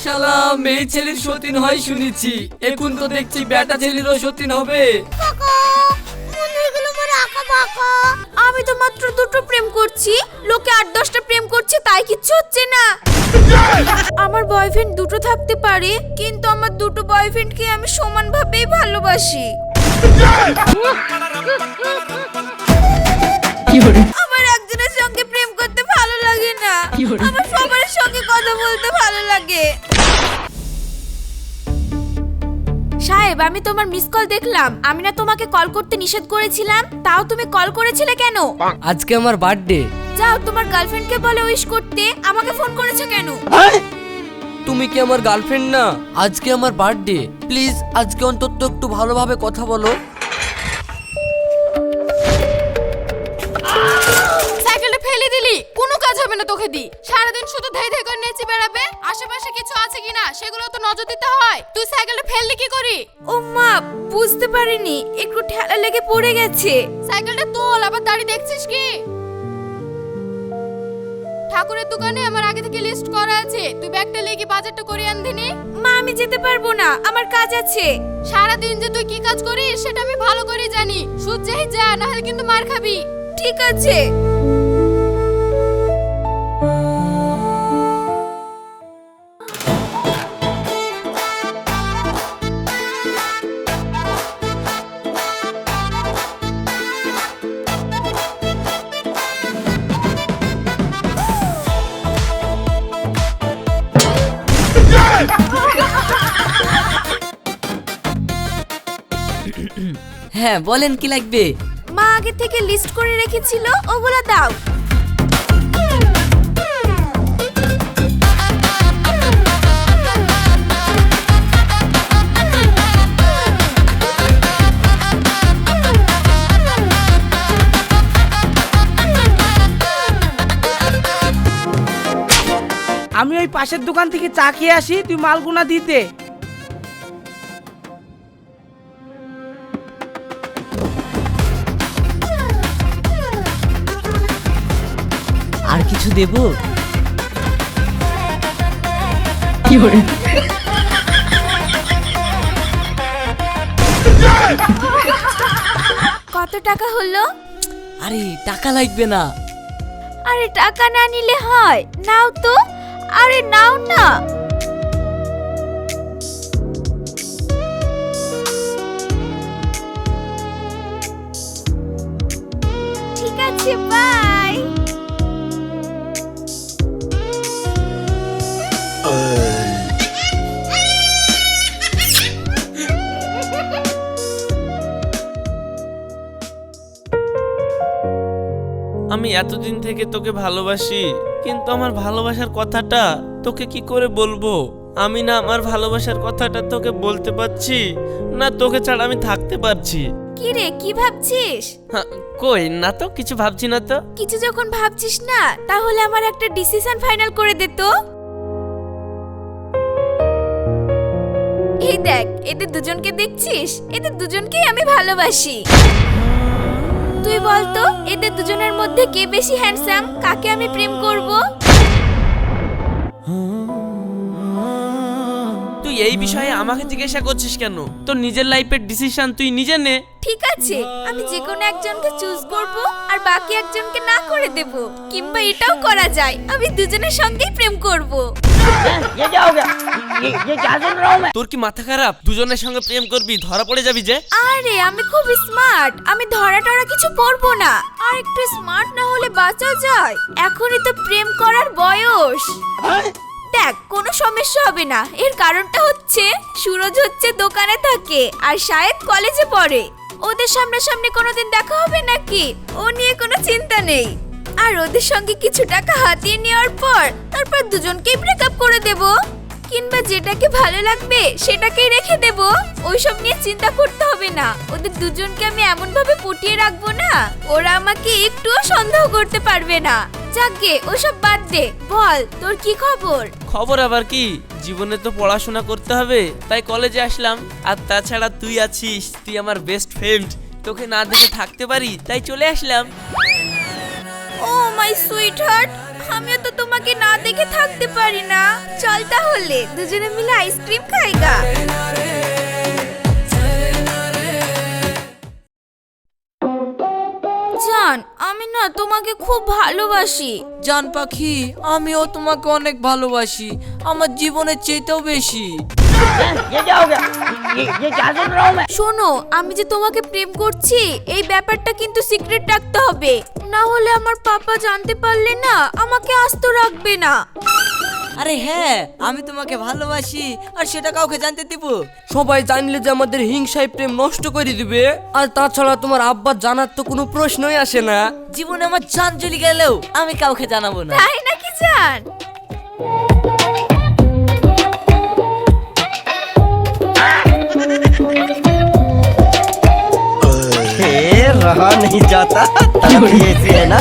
শালা মেয়ে ছেলের সতীন হয় শুনেছি, এখন তো দেখছি বেটা ছেলেরও সতীন হবে। আমি তো মাত্র দুটো প্রেম করছি, লোকে 8-10টা প্রেম করছে, তাই কিচ্ছু হচ্ছে না। আমার বয়ফ্রেন্ড দুটো থাকতে পারে, কিন্তু আমার দুটো বয়ফ্রেন্ডকে আমি সমানভাবেই ভালোবাসি। আমার একজনের সঙ্গে প্রেম করতে ভালো লাগে না, আমার সবার সঙ্গে কথা বলতে ভালো লাগে। সাহেব, আমি তোমার মিস কল দেখলাম। আমি না তোমাকে কল করতে নিষেধ করেছিলাম, তাও তুমি কল করেছিলে কেন? আজকে আমার বার্থডে। যাও তোমার গার্লফ্রেন্ডকে বলে উইশ করতে, আমাকে ফোন করেছো কেন? তুমি কি আমার গার্লফ্রেন্ড না? আজকে আমার বার্থডে, প্লিজ আজকে অন্তত একটু ভালোভাবে কথা বলো। সাইকেলটা ফেলে দিলি, কোনো কাজ হবে না তোকে দি। সারাদিন শুধু ধাই ধাই করে নেচে বেড়াবে, আশেপাশে কিছু আছে কিনা সেগুলো তো নজর দিতে হয়। তুই সাইকেলটা ফেললি কি করি? ও মা, বুঝতে পারিনি, একটু ঠেলা লেগে পড়ে গেছে। সাইকেলটা তোল, আবার দাঁড়িয়ে দেখছিস কি? ঠাকুরের দোকানে আমার আগে থেকে লিস্ট করা আছে, তুই ব্যাগটা লেগে বাজারটা করে আনদিনি। মা, আমি যেতে পারবো না, আমার কাজ আছে। সারাদিন যে তুই কি কাজ করিস সেটা আমি ভালো করে জানি। সূর্যেই যা, না হলে কিন্তু মার খাবি। ঠিক আছে। হ্যাঁ বলেন, কি লাগবে? মা আগে থেকে লিস্ট করে রেখেছিল, ওগুলো দাও। আমি ওই পাশের দোকান থেকে চা খেয়ে আসি, তুই মালগুনা দিতে। আর কিছু দেবো? কত টাকা হলো? আরে টাকা লাগবে না। আরে টাকা না নিলে হয়, নাও তো। আরে নাও না। ঠিক আছে, বাই। আমি এতদিন থেকে তোকে ভালোবাসি, কিন্তু আমার ভালোবাসার কথাটা তোকে কি করে বলবো? আমি না আমার ভালোবাসার কথাটা তোকে বলতে পারছি না, তোকে ছাড়া আমি থাকতে পারছি। কি রে, কি ভাবছিস? কই না তো, কিছু ভাবছি না তো। কিছু যখন ভাবছিস না, তাহলে আমার একটা ডিসিশন ফাইনাল করে দে তো। এই দেখ, এদের দুজনকে দেখছিস? এদের দুজনকেই আমি ভালোবাসি। তুই বলতো, এদের দুজনের মধ্যে কে বেশি হ্যান্ডসাম, কাকে আমি প্রেম করব? তুই এই বিষয়ে আমাকে জিজ্ঞাসা করছিস কেন? তোর নিজের লাইফের ডিসিশন তুই নিজে নে। ঠিক আছে, আমি যে কোনো একজনকে চুজ করব আর বাকি একজনকে না করে দেব। কিংবা এটাও করা যায়, আমি দুজনের সঙ্গেই প্রেম করব। তোর কি মাথা খারাপ? দুজনের সঙ্গে প্রেম করবি, ধরা পড়ে যাবি যে। আরে আমি খুব স্মার্ট, আমি ধরা টরা কিছু পড়বো না। আর একটু স্মার্ট না হলে বাঁচা যায়? এখনই তো প্রেম করার বয়স। দেখ, কোনো সমস্যা হবে না। এর কারণটা হচ্ছে, সুরজ হচ্ছে দোকানে থাকে আর শায়েদ কলেজে পড়ে। ওদের সামনাসামনি কোনোদিন দেখা হবে নাকি? ও নিয়ে কোনো চিন্তা নেই। আর ওদের সঙ্গে কিছু টাকা হাতিয়ে নেওয়ার পর তারপর দুজনকেই ব্রেকআপ করে দেব। কিংবা যেটাকে ভালো লাগবে সেটাকেই রেখে দেব। ওইসব নিয়ে চিন্তা করতে হবে না। ওদের দুজনকে আমি এমন ভাবে পটিয়ে রাখবো না, ওরা আমাকে একটুও সন্দেহ করতে পারবে না। যাকগে, ওসব বাদ দে। বল, তোর কি খবর? খবর আবার কি? জীবনে তো পড়াশোনা করতে হবে, তাই কলেজে আসলাম। আর তাছাড়া তুই আছিস, তুই আমার বেস্ট ফ্রেন্ড। তোকে না দেখে থাকতে পারি, তাই চলে আসলাম। ও মাই সুইট হার্ট, আমিও তো তোমার তোমাকে না দেখে থাকতে পারি না। চল তাহলে দুজনে মিলে আইসক্রিম খাইগা। জান, আমি না তোমাকে খুব ভালোবাসি। জান পাখি, আমিও তোমাকে অনেক ভালোবাসি, আমার জীবনের চেয়েতেও বেশি। শোনো, আমি যে তোমাকে প্রেম করছি এই ব্যাপারটা কিন্তু সিক্রেট রাখতে হবে, না হলে আমার পাপা জানতে পারলে না আমাকে আস্ত রাখবে না। আরে হ্যাঁ, আমি তোমাকে ভালোবাসি আর সেটা কাউকে জানতে দিব? সবাই জানলে যে আমাদের হিংসায় প্রেম নষ্ট করে দিবে। আর তাছাড়া তোমার আব্বা জানার তো কোনো প্রশ্নই আসে না। জীবনে আমার জান চলে গেলেও আমি কাউকে জানাবো না। তাই নাকি জান? रहा नहीं जाता तड़प ऐसे है ना।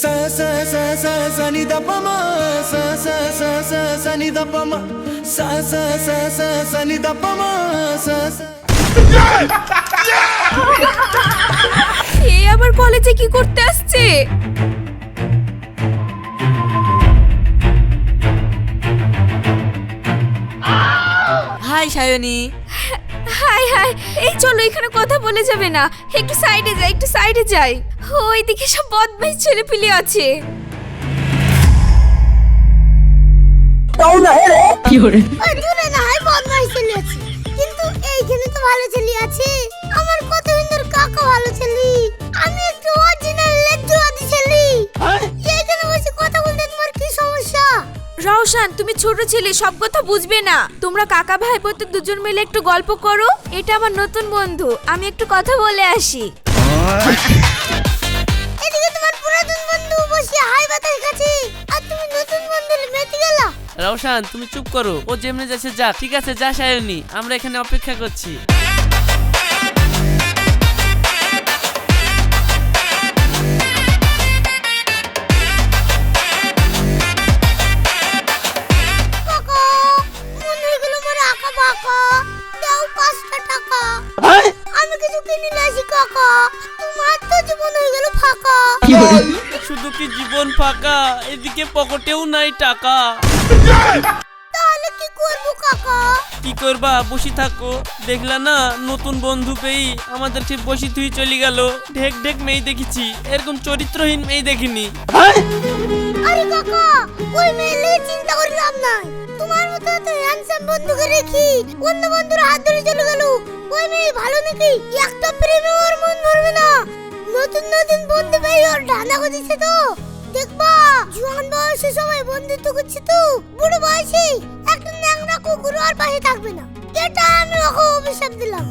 sa sa sa sa sa ni da pa ma sa sa sa sa sa ni da pa ma sa sa sa sa sa ni da pa ma sa sa এ আবার কলেজে কি করতে আসছে? হাই সায়নী। হাই হাই, এই চলো, এখানে কথা বলে যাবে না, একটু সাইডে যাই, একটু সাইডে যাই। ওইদিকে সব বদমাইশ ছেলে পিলে আছে। দূরে না হয় বদমাইশ ছেলে আছে, কিন্তু এইখানে তো ভালো ছেলে আছে। আমার কত সুন্দর কাকা ভালো ছেলে, আমি একটু অরিজিনাল লেজ্জুয়াদি ছেলে। এইখানে বসে কথা বলতে তোমার কি সমস্যা? রওশন, তুমি ছোট ছেলে, সব কথা বুঝবে না। তোমরা কাকা ভাই বোন দুজন মিলে একটু গল্প করো। এটা আমার নতুন বন্ধু, আমি একটু কথা বলে আসি। এদিকে তোমার পুরাতন বন্ধু বসে হাই বাতাস খাচ্ছে, আর তুমি নতুন বন্ধু মেতে গেলা। রওশন, তুমি চুপ করো, ও যেমনি যাচ্ছে যা। ঠিক আছে, যা সায়নী, আমরা এখানে অপেক্ষা করছি। কাকা, মনে হয়ে গেল আমার আঁকা বাঁকা, দাও 5টা টাকা। আমি কিছু কিনে নিয়ে আসি কাকা, তোমার তো জীবন হয়ে গেল ফাঁকা। শুধু কি জীবন ফাঁকা, এদিকে পকেটেও নাই টাকা। তাহলে কি করবো কাকা? কি করবা, বসে থাকো। দেখলা না, নতুন বন্ধু পেয়ে আমাদেরকে বসি তুই চলে গেল। ঢেক ঢেক মেয়ে দেখেছি, এরকম চরিত্রহীন মেয়ে দেখিনি। আরে কাকা, ওই মেয়ে চিন্তা করে লাভ নাই। তোমার মতো এত হ্যান্ডসাম বন্ধুকে রেখি অন্য বন্ধুরা হাত ধরে চলে গেল। ওই মেয়ে ভালো নাকি? একটা প্রেমে ওর মন ভরবে না। নতুন নতুন বন্ধু পেয়ে ওর ঢানা দিচ্ছে তো। দেখবা, জোয়ান বয়সে সবাই বন্ধুত্ব করছে তো, বুড়ো বয়সে একটা ন্যাংরা কুকুর আর পাশে থাকবে না। এটা আমি ওকে অভিশাপ দিলাম।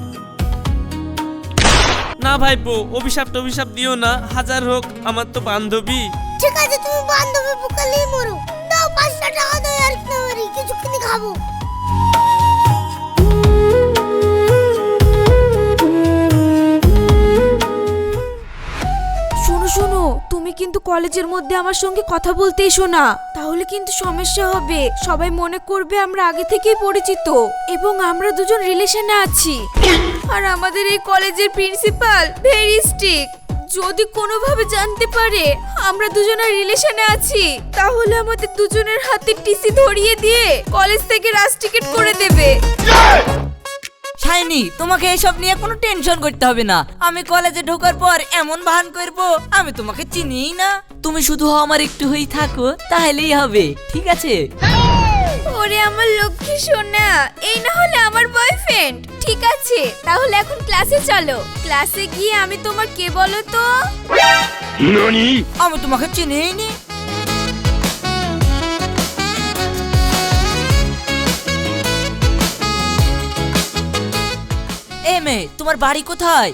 না ভাইপো, অভিশাপ টভিশাপ দিও না। হাজার হোক আমার তো বান্ধবী। ঠিক আছে, তুমি বান্ধবী পুকালেই মরো। দাও 5টা টাকা দাও, আর কি না কিছু কিনে খাবো। শোনো শোনো, তুমি কিন্তু কলেজের মধ্যে আমার সঙ্গে কথা বলতে এসো না, তাহলে কিন্তু সমস্যা হবে। সবাই মনে করবে আমরা আগে থেকেই পরিচিত এবং আমরা দুজন রিলেশনে আছি। আর আমাদের এই কলেজের প্রিন্সিপাল ভেরি স্ট্রিক্ট। যদি কোনোভাবে জানতে পারে আমরা দুজনের রিলেশনে আছি, তাহলে আমাদের দুজনের হাতে টিসি ধরিয়ে দিয়ে কলেজ থেকে রাস্টিকেট করে দেবে। শাইনি, তোমাকে এসব নিয়ে কোনো টেনশন করতে হবে না। আমি কলেজে ঢোকার পর এমন বাহান করবো আমি তোমাকে চিনিই না। তুমি শুধু আমার একটু হই থাকো, তাহলেই হবে। ঠিক আছে? ওরে আমার লক্ষ্মী সোনা, এই না হলে আমার বয়ফ্রেন্ড। ঠিক আছে, তাহলে এখন ক্লাসে চলো। ক্লাসে গিয়ে আমি তোমার কে বলো তো? আমি তোমাকে চিনিই নি। এ মেয়ে, তোমার বাড়ি কোথায়?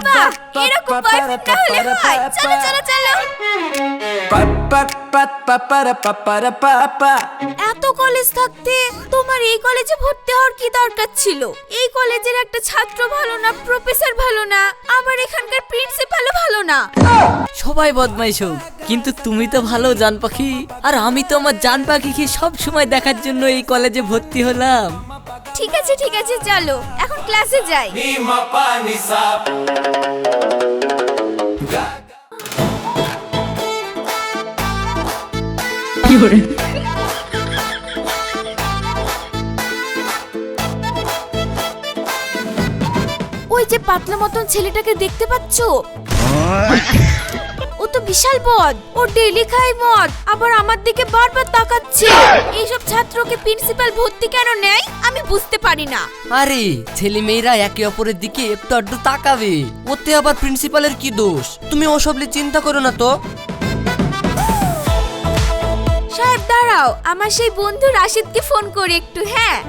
বাহ, এরকম বয়ফ্রেন্ড না হলে হয়। চলো চলো চলো। এত কলেজ থাকতে তোমার এই কলেজে ভর্তি হওয়ার কি দরকার ছিল? এই কলেজের একটা ছাত্র ভালো না, প্রফেসর ভালো না, আবার এখানকার প্রিন্সিপালও ভালো না। সবাই বদমাইশ হোক, কিন্তু তুমি তো ভালো জান পাখি। আর আমি তো আমার জান পাখিকে সব সময় দেখার জন্য এই কলেজে ভর্তি হলাম। ঠিক আছে চলো এখন ক্লাসে যাই। ওই যে পাতলা মতন ছেলেটাকে দেখতে পাচ্ছো? ও তো বিশাল বদ। ও ডেইলি খায় মদ, আবার আমার দিকে বারবার তাকাচ্ছে। এইসব ছাত্রকে প্রিন্সিপাল ভর্তি কেন নেয় আমি বুঝতে পারি না। আরে ছেলে মেয়েরা একে অপরের দিকে একটু আধটু তাকাবে, ওতে আবার প্রিন্সিপালের কি দোষ? তুমি ওসব নিয়ে চিন্তা করো না তো। সাহেব দাঁড়াও, আমার সেই বন্ধু রাশিদকে ফোন করে একটু। হ্যাঁ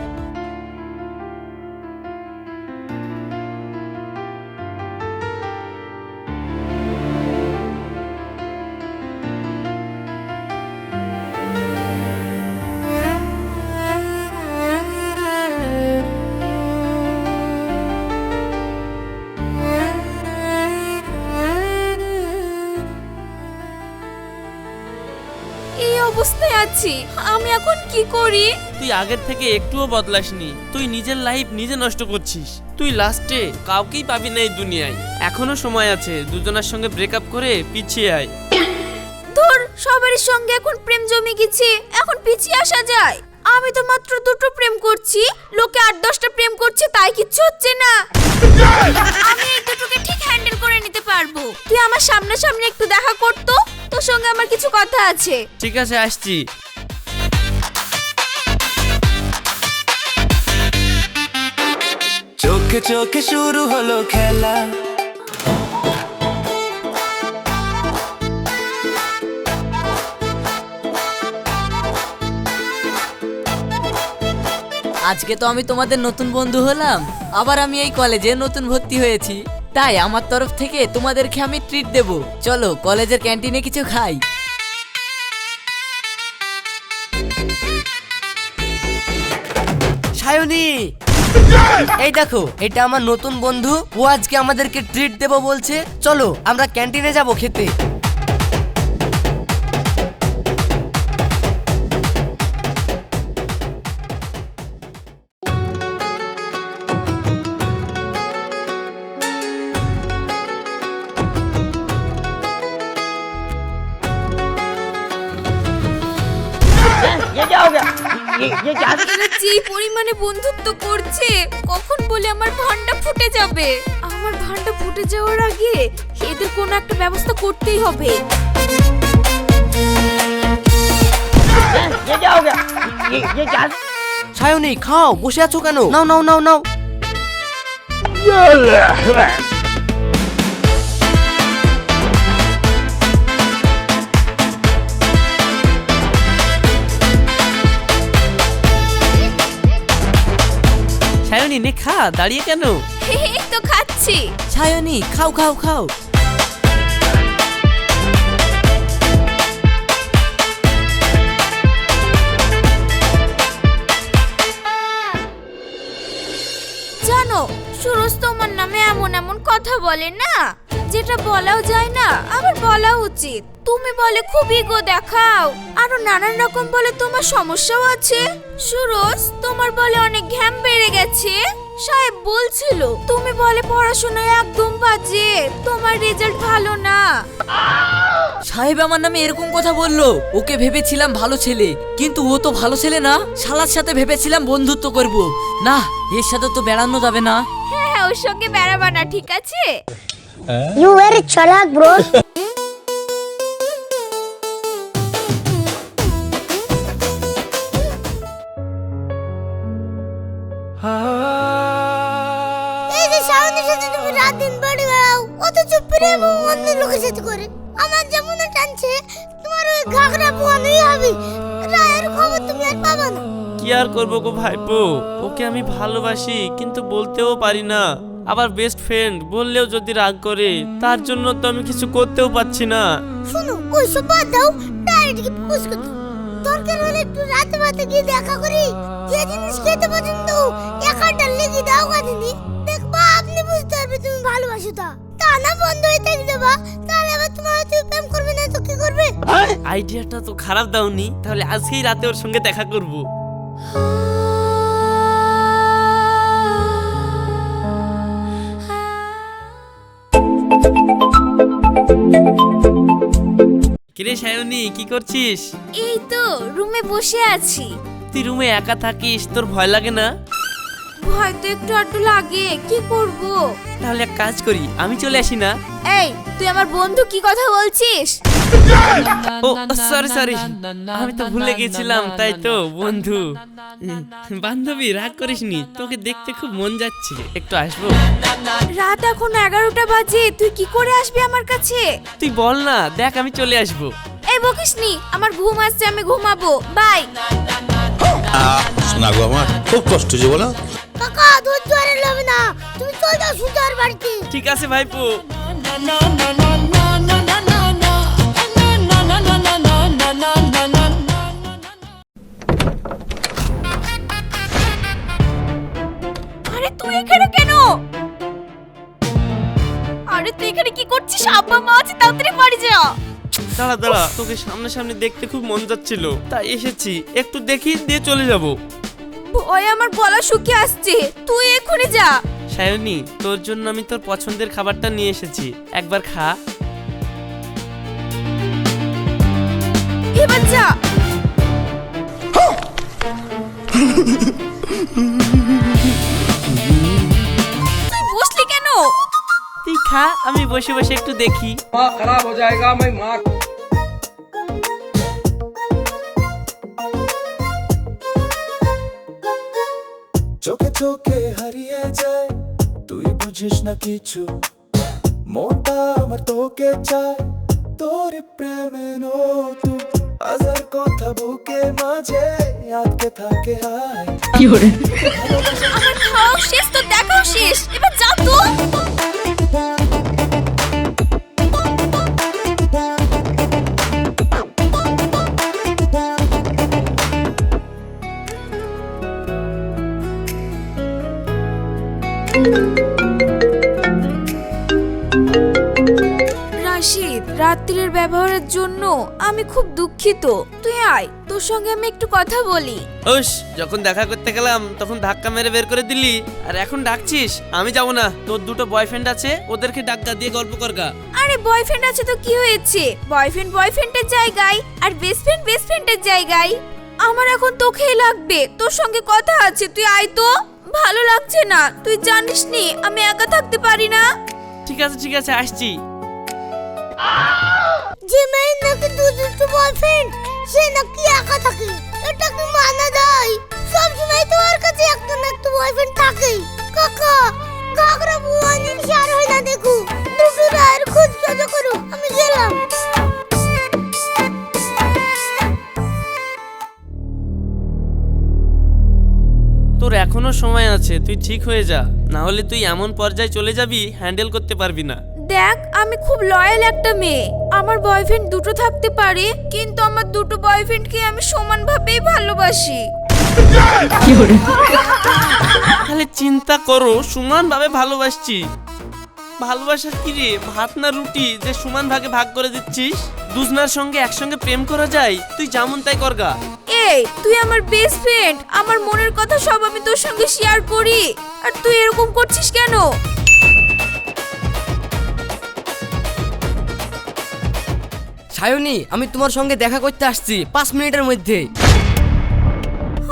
এই অবস্থায় আছি, আমি এখন কি করি? তুই আগের থেকে একটুও বদলাসনি। তুই নিজের লাইফ নিজে নষ্ট করছিস। তুই লাস্টে কাউকেই পাবি না এই দুনিয়ায়। এখনো সময় আছে, দুজনের সঙ্গে ব্রেকআপ করে পিছিয়ে আয়। ধর, সবারই সঙ্গে এখন প্রেম জমে গেছে, এখন পিছিয়ে আসা যায়? আমি তো মাত্র দুটো প্রেম করছি, লোকে 8-10টা প্রেম করছে, তাই কিচ্ছু হচ্ছে না। আমি এই দুটোকে ঠিক হ্যান্ডেল করে নিতে পারবো। তুই আমার সামনাসামনি একটু দেখা করতো, তোর সঙ্গে আমার কিছু কথা আছে। ঠিক আছে, আসছি। চোখে চোখে শুরু হলো খেলা। আজকে তো আমি তোমাদের নতুন বন্ধু হলাম, আবার আমি এই কলেজে নতুন ভর্তি হয়েছি, তাই আমার তরফ থেকে তোমাদেরকে আমি ট্রিট দেব। চলো কলেজের ক্যান্টিনে কিছু খাই। সায়নী, এই দেখো, এটা আমার নতুন বন্ধু। ও আজকে আমাদেরকে ট্রিট দেবো বলছে। চলো আমরা ক্যান্টিনে যাব খেতে। এরা যে পরিমাণে বন্ধুত্ব করছে, কখন বলে আমার ভান্ডা ফুটে যাবে। আমার ভান্ডা ফুটে যাওয়ার আগে এদের কোনো একটা ব্যবস্থা করতেই হবে। সায়নী, খাও, বসে আছো কেন? নাও নাও নাও নাও। সায়নী নে খা, দাঁড়িয়ে কেন? এই তো খাচ্ছি। সায়নী খাও খাও খাও। জানো, সুরজ তোমার নামে এমন এমন কথা বলে না, যেটা বলাও যায় না আবার বলা উচিত। তুমি বলে খুব ইগো দেখাও, আরো নানান রকম বলে তোমার সমস্যাও আছে। সুরজ তোমার বলে অনেক ঘ্যাম বেড়ে গেছে। সাহেব বলছিল তুমি বলে পড়াশোনায় একদম বাজে, তোমার রেজাল্ট ভালো না। সাহেব আমার নামে এরকম কথা বললো? ওকে ভেবেছিলাম ভালো ছেলে, কিন্তু ও তো ভালো ছেলে না। শালার সাথে ভেবেছিলাম বন্ধুত্ব করব, না এর সাথে তো বেড়ানো যাবে না। হ্যাঁ, ওর সঙ্গে বেড়াবা না, ঠিক আছে? You very chalak, bro. এই যে শাওনের সাথে তুমি রাত দিন বাড়ি বেড়াও, অথচ প্রেম অন্য লোকের সাথে করে। আমার যেমন টানছে তোমার ওই ঘাগরা পোয়ানোই হবে। রায়ের খবর তুমি আর পাবা না। কি আর করবো গো ভাইপো, ওকে আমি ভালোবাসি কিন্তু বলতেও পারি না। আবার বেস্ট ফ্রেন্ড বললেও যদি রাগ করে, তার জন্য তো আমি কিছু করতেও পারছি না। শুনো ওইসব বাদ দাও, ডাইরেক্ট কি প্রপোজ করতে। দরকার হলে একটু রাতে রাতে গিয়ে দেখা করি। যে জিনিস খেতে পছন্দ একাটা লেগে দাও কাজিনি, দেখবা আপনি বুঝতে পারবে তুমি ভালোবাসো তা। তা না বন্ধ হয়ে থেকে যাবা, তাহলে আবার তোমার হয়তো প্রেম করবে না তো কি করবে? আইডিয়াটা তো খারাপ দাওনি, তাহলে আজকেই রাতে ওর সঙ্গে দেখা করব। কিরে সায়নী, কি করছিস? এই তো রুমে বসে আছি। তুই রুমে একা থাকিস, তোর ভয় লাগে না? ভয় তো একটু আধটু লাগে, কি করব? তাহলে এক কাজ করি, আমি চলে আসি না? এই তুই আমার বন্ধু কি কথা বলছিস? ও সরি সরি, আমি তো ভুলে গেছিলাম, তাই তো বন্ধু। বান্ধবী রাগ করিসনি, তোকে দেখতে খুব মন যাচ্ছে, একটু আসবো? রাত এখন 11টা বাজে, তুই কি করে আসবি আমার কাছে? তুই বল না, দেখ আমি চলে আসবো। এই বকিসনি, আমার ঘুম আসছে, আমি ঘুমাবো, বাই। শোনা গো আমার খুব কষ্ট যে বলো। কাকা ধৈর্য হারালে হবে না, তুমি চলে যাও সুজার বাড়িতে। ঠিক আছে ভাইপো। আরে তুই এখানে কেন? আরে তুই এখানে কি করছিস? আব্বা মা আছে, তাড়াতাড়ি বাড়ি যা। দাঁড়া দাঁড়া, তোকে সামনে দেখতে খুব মন যাচ্ছিল, তাই এসেছি, একটু দেখি দিয়ে চলে যাব। ভয় আমার গলা শুকিয়ে আসছে, তুই এক্ষুনি যা। সায়নী, তোর জন্য আমি তোর পছন্দের খাবারটা নিয়ে এসেছি, একবার খা। এবার যা। তুই বসলি কেন? তুই খা, আমি বসে বসে একটু দেখি। চোখে চোখে হারিয়ে যায়, তুই বুঝিস না কিছু। মনটা আমার তোকে চায়, তোর প্রেমে নতুন হাজার কথা বুকে মাঝে আটকে থাকে। হায় আমার খাওয়া শেষ, তো দেখাও শেষ, এবার যা তো। রাশিদ, রাত্রির ব্যবহারের জন্য আমি খুব দুঃখিত। তুই আয়, তোর সঙ্গে আমি একটু কথা বলি। ওস, যখন দেখা করতে গেলাম তখন ধাক্কা মেরে বের করে দিলি, আর এখন ডাকছিস? আমি যাব না, তোর দুটো বয়ফ্রেন্ড আছে, ওদেরকে ডাক্কা দিয়ে গল্প করগা। আরে বয়ফ্রেন্ড আছে তো কি হয়েছে? বয়ফ্রেন্ড বয়ফ্রেন্ডের জায়গায়, আর বেস্ট ফ্রেন্ড বেস্ট ফ্রেন্ডের জায়গায়। আমার এখন তোকেই লাগবে, তোর সঙ্গে কথা আছে, তুই আয় তো। ভালো লাগছে না, তুই জানিস নি আমি একা থাকতে পারি না। ঠিক আছে আসছি। যে মেয়ে নাকি দুটো বয়ফ্রেন্ড, সে নাকি একা থাকে, এটা কি মানা যায়? সবসময় তোমার কাছে একটা না একটা বয়ফ্রেন্ড থাকেই। কাকা কাকরা বুয়া নিন শেয়ার হয় না, দেখো দুটো রায়ের খোঁজ খোঁজ করো, আমি গেলাম। তোর এখনো সময় আছে, তুই ঠিক হয়ে যা, না হলে তুই এমন পর্যায়ে চলে যাবি হ্যান্ডেল করতে পারবি না। দেখ, আমি খুব লয়াল একটা মেয়ে, আমার বয়ফ্রেন্ড দুটো থাকতে পারে, কিন্তু আমার দুটো বয়ফ্রেন্ডকে আমি সমানভাবেই ভালোবাসি। তাহলে চিন্তা করো, সমান ভাবে ভালোবাসছি। ভালোবাসার কি রে, ভাত না রুটি যে সমান ভাগে ভাগ করে দিচ্ছিস? দুজনার সঙ্গে একসঙ্গে প্রেম করা যায়, তুই যেমন তাই করগা। এই তুই আমার বেস্ট ফ্রেন্ড, আমার মনের কথা সব আমি তোর সঙ্গে শেয়ার করি, আর তুই এরকম করছিস কেন? সায়নী, আমি তোমার সঙ্গে দেখা করতে আসছি 5 মিনিটের মধ্যে।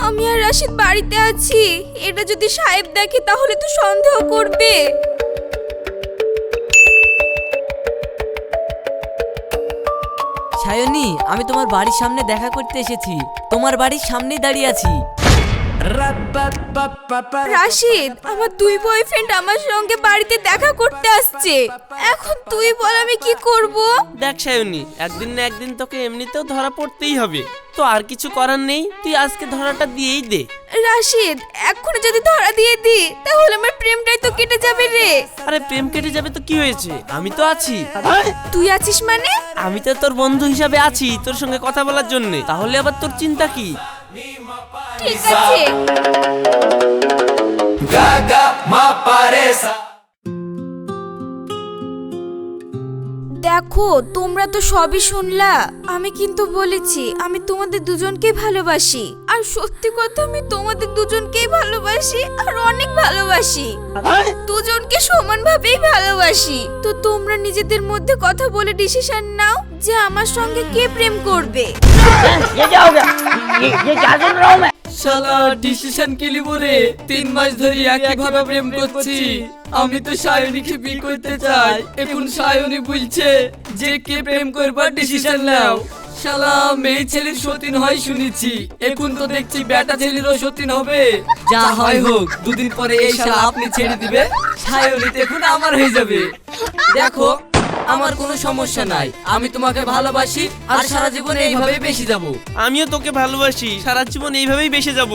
আমি আর রাশিদ বাড়িতে আছি, এটা যদি সাহেব দেখে তাহলে তো সন্দেহ করবে। সায়নী, আমি তোমার বাড়ির সামনে দেখা করতে এসেছি, তোমার বাড়ির সামনেই দাঁড়িয়ে আছি। রাশিদ, আমার দুই বয়ফ্রেন্ড আমার সঙ্গে বাড়িতে দেখা করতে আসছে। এখন তুই বল আমি কি করব? দেখ সায়নী, একদিন না একদিন তোকে এমনিতেও ধরা পড়তেই হবে। তো আর কিছু করার নেই, তুই আজকে ধরাটা দিয়েই দে। রাশিদ, এখন যদি ধরা দিয়ে দি তাহলে আমার প্রেমটাই তো কেটে যাবে রে। আরে প্রেম কেটে যাবে তো কি হয়েছে, আমি তো আছি। তুই আছিস মানে? আমি তো তোর বন্ধু হিসাবে আছি তোর সঙ্গে কথা বলার জন্য। তাহলে আবার তোর চিন্তা কি? ঠিক আছে। দেখো, তোমরা তো সবই শুনলা। আমি কিন্তু বলেছি আমি তোমাদের দুজনকেই ভালোবাসি। আর সত্যি কথা, আমি তোমাদের দুজনকেই ভালোবাসি আর অনেক ভালোবাসি। দুজনকে সমানভাবেই ভালোবাসি। তো তোমরা নিজেদের মধ্যে কথা বলে ডিসিশন নাও যে আমার সঙ্গে কে প্রেম করবে। শালা ডিসিশন কি লিব রে? 3 মাস ধরে একইভাবে প্রেম করছি। আমি তো সায়নীকে বিয়ে করতে চাই। এখন সায়নী বলছে যে কে প্রেম করবার ডিসিশন নাও। শালা মেয়ে ছেলের সতীন হয় শুনেছি, এখন তো দেখছি বেটা ছেলেরও সতীন হবে। যা হয় হোক, দুদিন পরে এই শালা আপনি ছেড়ে দিবে, সায়নী এখন আমার হয়ে যাবে। দেখো, আমার কোনো সমস্যা নাই, আমি তোমাকে ভালোবাসি আর সারা জীবন এইভাবেই বেশি যাব। আমিও তোকে ভালোবাসি, সারা জীবন এইভাবেই বেঁচে যাব।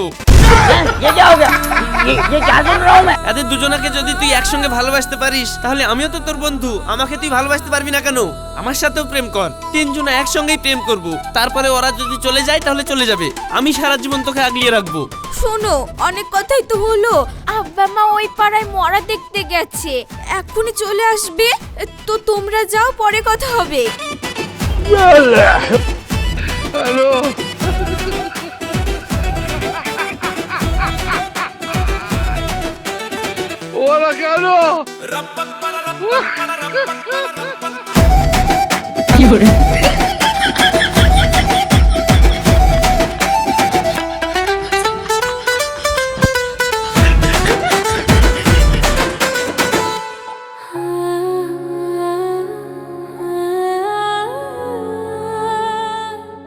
এদের দুজনকে যদি তুই একসঙ্গে ভালোবাসতে পারিস তাহলে আমিও তো তোর বন্ধু, আমাকে তুই ভালোবাসতে পারবি না কেন? আমার সাথেও প্রেম কর, তিনজনে একসঙ্গেই প্রেম করব। তারপরে ওরা যদি চলে যায় তাহলে চলে যাবে, আমি সারা জীবন তোকে আগলিয়ে রাখবো। শোনো, অনেক কথাই তো হলো। আব্বা মা ওই পাড়ায় মরা দেখতে গেছে, এখনই চলে আসবে। তো তোমরা যাও, পরে কথা হবে।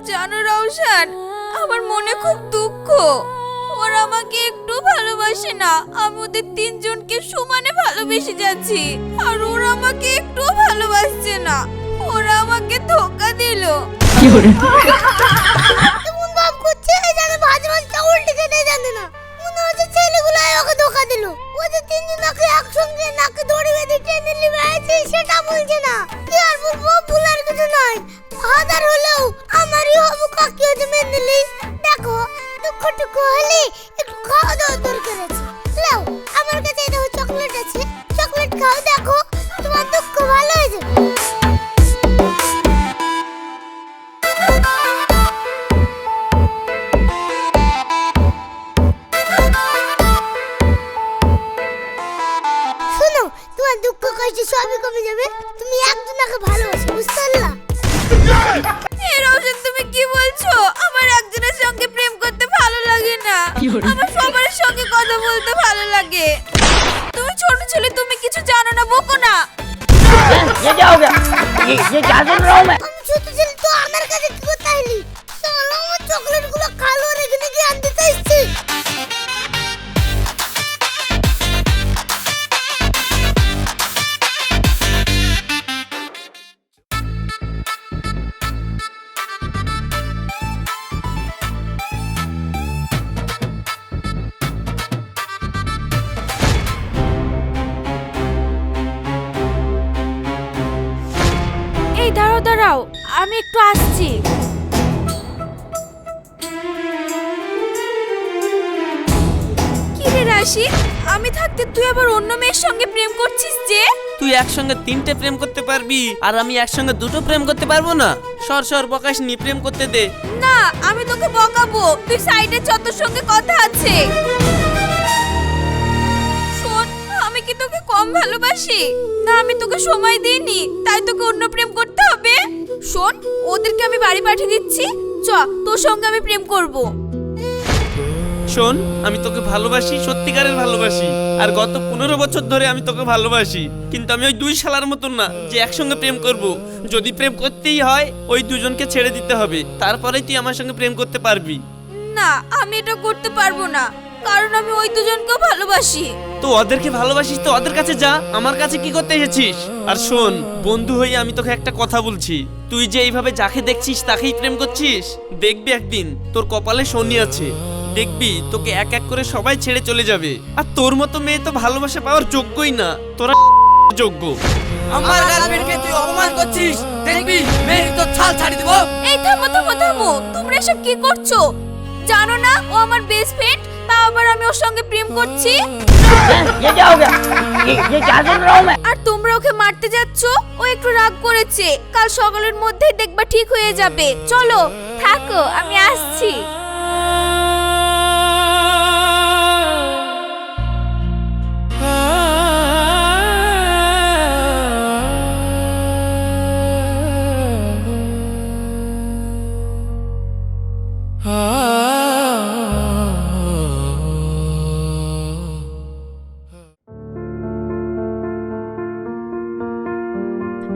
জানো রওশন, আমার মনে খুব দুঃখ। ওরা আমাকে একটু ভালোবাসে না। আমি ওদের তিনজনকে সমানে ভালোবেসে যাচ্ছি, আর ওরা আমাকে একটু ভালোবাসছে না। ওরা আমাকে ধোকা দিল। এমন ভাব করছে যেন ভাজ ভাজটা উল্টে কেটে জানে না। মনে হচ্ছে ছেলেগুলো ওকে ধোকা দিল। ওদের তিনজনকে একসঙ্গে নাকে দড়ি বেঁধে টেনে নিয়ে আছে, সেটা বলছে না। কি আর বলবো, ভুলার কিছু নয়। হাজার হলেও আমারই হবু কাকি হতে মেনে নিলি। দেখো, দুঃখটুকু হলে একটু খাওয়া দাওয়া দরকার আছে। লাও, আমার কাছে দেখো চকলেট আছে, চকলেট খাও, দেখো তোমার দুঃখ ভালো হয়ে যাবে। শোনো, তোমার দুঃখ কষ্ট সবই কমে যাবে। তুমি একজনকে ভালোবাসো, বুঝতে পারলা? এ রওশন, তুমি কি বলছো? আমার একজনের সঙ্গে প্রেম করতে ভালো লাগে না, আমার সবার সঙ্গে কথা বলতে ভালো লাগে। তুমি ছোট ছেলে, তুমি কিছু জানো না, বকো না। আমি ছোট ছেলে, তো আমার কাছে কি করতে এলি? চলো, আমার চকলেটগুলো খালো, আর এখানে কি আনতে চাইছি? এই দাঁড়াও দাঁড়াও, আমি একটু আসছি। কি রে রাশিদ, আমি থাকতে তুই আবার অন্য মেয়ের সঙ্গে প্রেম করছিস যে? তুই একসঙ্গে 3টে প্রেম করতে পারবি আর আমি একসঙ্গে 2টো প্রেম করতে পারবো না? সর সর, বকাস নি, প্রেম করতে দে। না, আমি তোকে বকাবো। তুই সাইডে যতর সঙ্গে কথা আছে। শোন, আমি কি তোকে কম ভালোবাসি? না, আমি তোকে সময় দিইনি, তাই তোকে অন্য প্রেম করতে হবে? শোন, ওদেরকে আমি বাড়ি পাঠিয়ে দিচ্ছি। চ, তোর সঙ্গে আমি প্রেম করব। শোন, আমি তোকে ভালোবাসি, সত্যিকারের ভালোবাসি। আর গত 15 বছর ধরে আমি তোকে ভালোবাসি। কিন্তু আমি ওই 2 শালার মতন না যে একসঙ্গে প্রেম করব। যদি প্রেম করতেই হয়, ওই দুজনকে ছেড়ে দিতে হবে, তারপরেই তুই আমার সঙ্গে প্রেম করতে পারবি। না, আমি এটা করতে পারবো না, কারণ আমি ওই দুজনকেও ভালোবাসি। তো ওদেরকে ভালোবাসিস তো ওদের কাছে যা, আমার কাছে কি করতে এসেছিস? আর শোন, বন্ধু হয়ে আমি তোকে একটা কথা বলছি, তুই যে এইভাবে যাকে দেখছিস তাকেই প্রেম করছিস, দেখবি একদিন তোর কপালে শনি আছে, দেখবি তোকে এক এক করে সবাই ছেড়ে চলে যাবে। আর তোর মতো মেয়ে তো ভালোবাসা পাওয়ার যোগ্যই না, তোরা যোগ্য। আমার গার্লফ্রেন্ডকে তুই অপমান করছিস, দেখবি মেরে তো ছাল ছাড়ি দেব। এই থামো থামো থামো, তোমরা এসব কি করছো? জানো না ও আমার বেস্ট ফ্রেন্ড, তাও আবার আমি ওর সঙ্গে প্রেম করছি। আর তোমরা ওকে মারতে যাচ্ছ, ও একটু রাগ করেছে, কাল সকালের মধ্যেই দেখবা ঠিক হয়ে যাবে। চলো থাকো, আমি আসছি।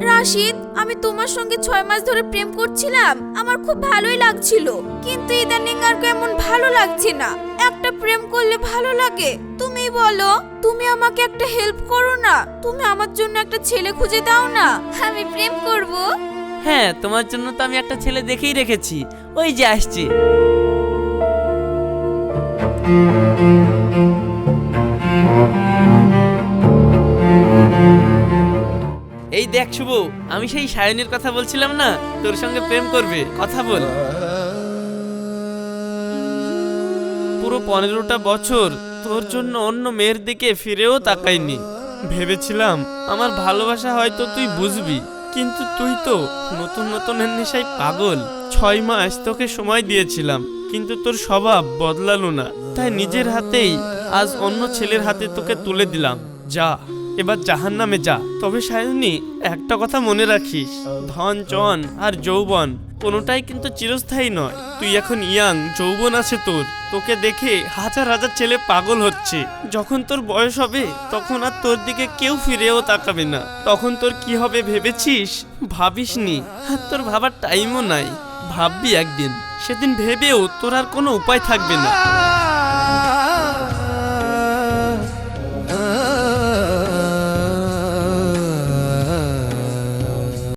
রাশিদ, আমি তোমার সঙ্গে 6 মাস ধরে প্রেম করছিলাম, আমার খুব ভালোই লাগছিল, কিন্তু ইদানিং আর কেমন ভালো লাগছে না। একটা প্রেম করলে ভালো লাগে? তুমি বলো, তুমি আমাকে একটা হেল্প করো না, তুমি আমার জন্য একটা ছেলে খুঁজে দাও না, আমি প্রেম করব। হ্যাঁ, তোমার জন্য তো আমি একটা ছেলে দেখেই রেখেছি, ওই যে আসছে। এই দেখ শুভ, আমি সেই সায়নের কথা বলছিলাম না, তোর সঙ্গে প্রেম করবে, কথা বল। পুরো 15টা বছর তোর জন্য অন্য মেয়ের দিকে ফিরেও তাকাইনি। ভেবেছিলাম আমার ভালোবাসা হয়তো তুই বুঝবি, কিন্তু তুই তো নতুন নতুন নেশায় পাগল। 6 মাস তোকে সময় দিয়েছিলাম, কিন্তু তোর স্বভাব বদলালো না, তাই নিজের হাতেই আজ অন্য ছেলের হাতে তোকে তুলে দিলাম। যা, এবার জাহান্নামে যা। তবে সায়নী, একটা কথা মনে রাখিস, ধন জন আর যৌবন কোনোটাই কিন্তু চিরস্থায়ী নয়। তুই এখন ইয়াং, যৌবন আছে তোর, তোকে দেখে হাজার হাজার ছেলে পাগল হচ্ছে। যখন তোর বয়স হবে তখন আর তোর দিকে কেউ ফিরেও তাকাবে না, তখন তোর কি হবে ভেবেছিস? ভাবিসনি, আর তোর ভাবার টাইমও নাই। ভাববি একদিন, সেদিন ভেবেও তোর আর কোনো উপায় থাকবে না।